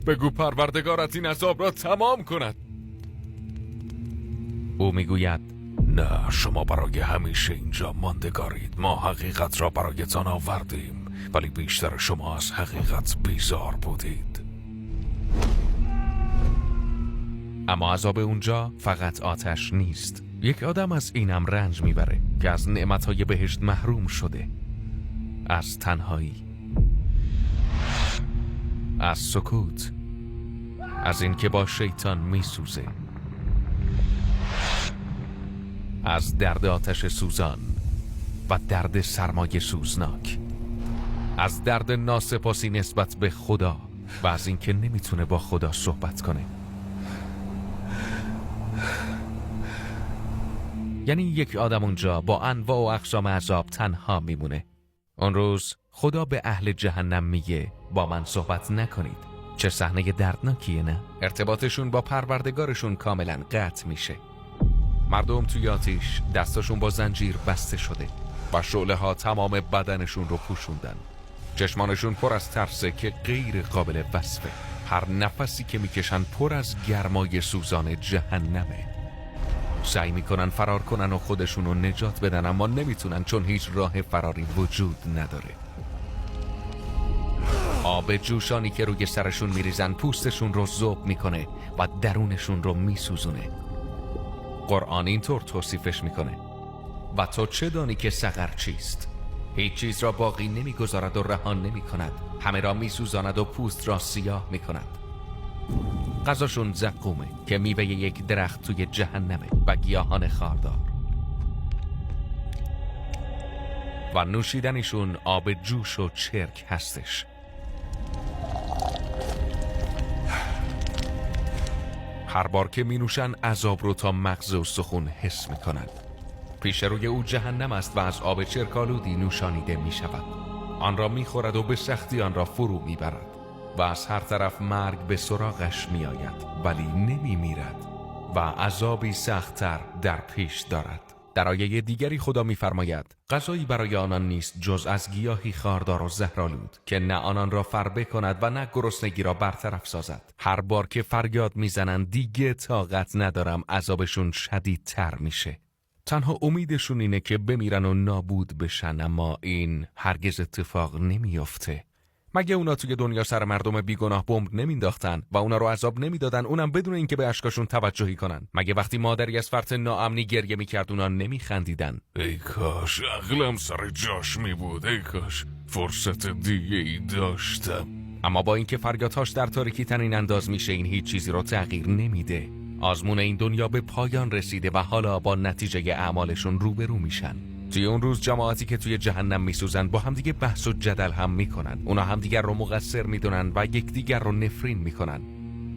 بگو پروردگارت این عذاب را تمام کند. او میگوید نه، شما برای همیشه اینجا ماندگارید. ما حقیقت را برایتان آوردیم، ولی بیشتر شما از حقیقت بیزار بودید. اما عذاب اونجا فقط آتش نیست. یک آدم از اینم رنج میبره که از نعمتهای بهشت محروم شده. از تنهایی، از سکوت، از اینکه با شیطان میسوزه، از درد آتش سوزان و درد سرمایه سوزناک، از درد ناسپاسی نسبت به خدا و از اینکه نمیتونه با خدا صحبت کنه. یعنی یک آدم اونجا با انواع و اقسام عذاب تنها میمونه. اون روز خدا به اهل جهنم میگه با من صحبت نکنید. چه صحنه دردناکیه نه؟ ارتباطشون با پروردگارشون کاملا قطع میشه. مردم توی آتیش دستاشون با زنجیر بسته شده و شعله ها تمام بدنشون رو پوشوندن. چشمانشون پر از ترسه که غیر قابل وصفه. هر نفسی که میکشن پر از گرمای سوزان جهنمه. سعی میکنن فرار کنن و خودشون رو نجات بدن، اما نمیتونن چون هیچ راه فراری وجود نداره. آب جوشانی که روی سرشون میریزن پوستشون رو ذوب میکنه و درونشون رو میسوزونه. قرآن اینطور توصیفش میکنه: و تو چه دانی که سقر چیست؟ هیچ چیز را باقی نمیگذارد و رهان نمیکند، همه را میسوزاند و پوست را سیاه میکند. غذاشون زقومه که میوه یک درخت توی جهنمه و گیاهان خاردار، و نوشیدنشون آب جوش و چرک هستش. هر بار که می نوشن عذاب رو تا مغز و سخون حس می کنند. پیش روی او جهنم است و از آب چرکالودی نوشانیده می شود. آن را می خورد و به سختی آن را فرو می برد و از هر طرف مرگ به سراغش می آید، ولی نمی میرد و عذابی سخت‌تر در پیش دارد. در آیه دیگری خدا می‌فرماید: غذایی برای آنان نیست جز از گیاهی خاردار و زهرآلود که نه آنان را فربه کند و نه گرسنگی را برطرف سازد. هر بار که فریاد میزنند دیگه طاقت ندارم، عذابشون شدیدتر میشه. تنها امیدشون اینه که بمیرن و نابود بشن، اما این هرگز اتفاق نمیافته. مگه اونا توی دنیا سر مردم بیگناه بمب نمینداختن و اونا رو عذاب نمیدادن، اونم بدون اینکه به اشکاشون توجهی کنن؟ مگه وقتی مادری از فرط ناامنی گریه میکرد اونا نمیخندیدن؟ ای کاش عقلم سر جاش میبود، ای کاش فرصت دیگه ای داشتم. اما با اینکه فریادهاش در تاریکی تنین انداز میشه، این هیچ چیزی رو تغییر نمیده. آزمون این دنیا به پایان رسیده و حالا با نتیجه اعمالشون روبرو میشن. توی اون روز جماعتی که توی جهنم میسوزن با همدیگه بحث و جدل هم میکنن. اونا همدیگر رو مقصر میدونن و یکدیگر رو نفرین میکنن.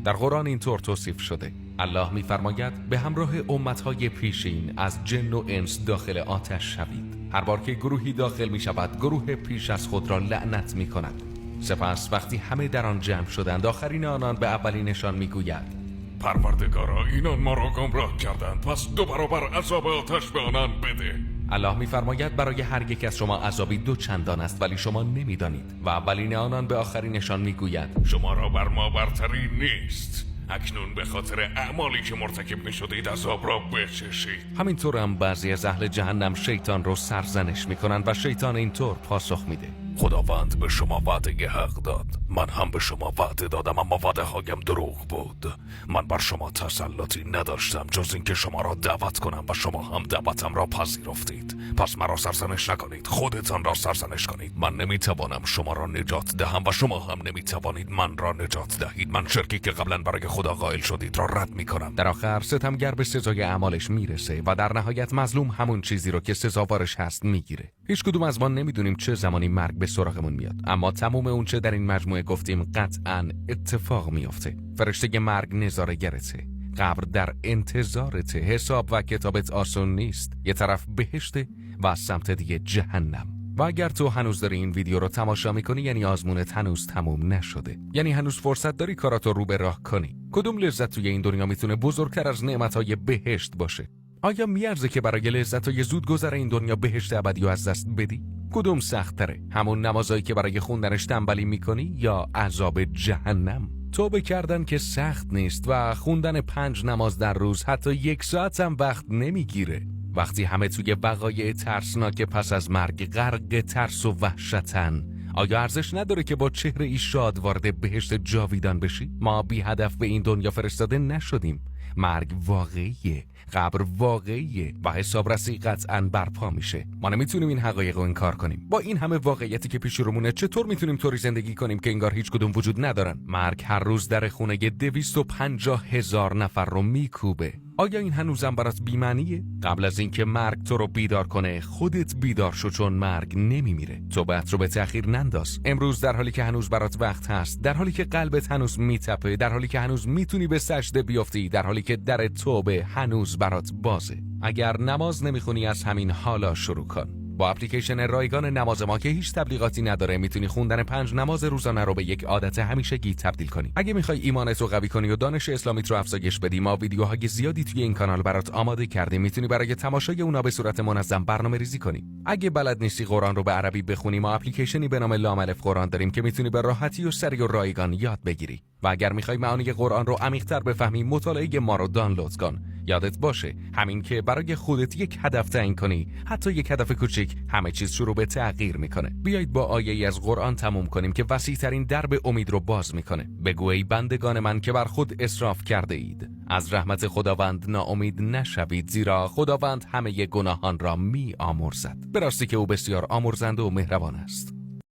در قرآن اینطور توصیف شده: الله میفرماید به همراه امتهای پیشین از جن و انس داخل آتش شوید. هر بار که گروهی داخل میشود، گروه پیش از خود را لعنت میکند. سپس وقتی همه در آن جمع شدند، آخرین آنان به اولینشان میگوید: پروردگارا، اینان ما را گمراه کردند، پس 2 برابر عذاب آتش به آنان بده. الله میفرماید برای هر یک از شما عذابی 2 چندان است، ولی شما نمیدانید. و اولین آنان به آخرینشان میگوید: شما را بر ما برتری نیست. اکنون به خاطر اعمالی که مرتکب میشدید عذاب را بچشید. همینطور هم بعضی از اهل جهنم شیطان رو سرزنش میکنن و شیطان اینطور پاسخ میده: خداوند به شما وعده حق داد، من هم به شما وعده دادم، اما وعده هایم دروغ بود. من بر شما تسلطی نداشتم جز اینکه شما را دعوت کنم و شما هم دعوتم را پذیرفتید. پس مرا سرزنش نکنید، خودتان را سرزنش کنید. من نمیتوانم شما را نجات دهم و شما هم نمیتوانید من را نجات دهید. من شرکی که قبلا برای خدا قائل شدید را رد میکنم. در آخر ستمگر به سزای اعمالش میرسه و در نهایت مظلوم همون چیزی رو که سزاوارش هست میگیره. هیچ کدوم از ما نمیدونیم چه زمانی مرگ به سراغمون میاد، اما تمام اون چه در این مجموعه گفتیم قطعاً اتفاق میافته. فرشته مرگ نظاره‌گرته، قبر در انتظارته، حساب و کتابت آسون نیست. یه طرف بهشته و از سمت دیگه جهنم. و اگر تو هنوز داری این ویدیو رو تماشا میکنی، یعنی آزمونت هنوز تموم نشده، یعنی هنوز فرصت داری کاراتو رو به راه کنی. کدوم لذت توی این دنیا میتونه بزرگتر از نعمتهای بهشت باشه؟ آیا میارزه که برای لذت‌های زود گذر این دنیا بهشت ابدی رو از دست بدی؟ کدوم سخت‌تره؟ همون نمازایی که برای خوندنش تنبلی میکنی یا عذاب جهنم؟ توبه کردن که سخت نیست و خوندن 5 نماز در روز حتی 1 ساعت هم وقت نمیگیره. وقتی همه توی وقایع ترسناک پس از مرگ غرق ترس و وحشتن، آیا ارزش نداره که با چهره ای شاد وارد بهشت جاویدان بشی؟ ما بی هدف به این دنیا فرستاده نشدیم. مرگ واقعیه، قبر واقعیه و حسابرسی قطعاً برپا میشه. ما نمیتونیم این حقایق رو انکار کنیم. با این همه واقعیتی که پیش رومونه چطور میتونیم طوری زندگی کنیم که انگار هیچ کدوم وجود ندارن؟ مرگ هر روز در خونه 250,000 نفر رو میکوبه. آیا این هنوزم برات بی‌معنیه؟ قبل از اینکه مرگ تو رو بیدار کنه، خودت بیدار شو، چون مرگ نمیمیره. توبت رو به تأخیر ننداز. امروز در حالی که هنوز برات وقت هست، در حالی که قلبت هنوز میتپه، در حالی که هنوز میتونی به سجده بیافتی، در حالی که در توبه هنوز برات بازه. اگر نماز نمیخونی از همین حالا شروع کن. با اپلیکیشن رایگان نماز ما که هیچ تبلیغاتی نداره میتونی خوندن 5 نماز روزانه رو به یک عادت همیشگی تبدیل کنی. اگه میخوای ایمانت رو قوی کنی و دانش اسلامیت رو افزایش بدی، ما ویدیوهای زیادی توی این کانال برات آماده کردیم. میتونی برای تماشای اونا به صورت منظم برنامه‌ریزی کنی. اگه بلد نیستی قرآن رو به عربی بخونی، ما اپلیکیشنی به نام لام الف قرآن داریم که میتونی به راحتی و سریع و رایگان یاد بگیری. و اگر میخوای معانی قرآن رو عمیق‌تر بفهمی، مطالعه ما رو دانلود کن. یادت باشه همین که برای خودت یک هدف تعیین کنی، حتی یک هدف کوچیک، همه چیز شروع به تغییر میکنه. بیایید با آیه‌ای از قرآن تموم کنیم که وسیع‌ترین درب امید رو باز میکنه. بگو ای بندگان من که بر خود اسراف کرده اید، از رحمت خداوند ناامید نشوید، زیرا خداوند همه گناهان را می آمرزد. به راستی که او بسیار آمرزنده و مهربان است.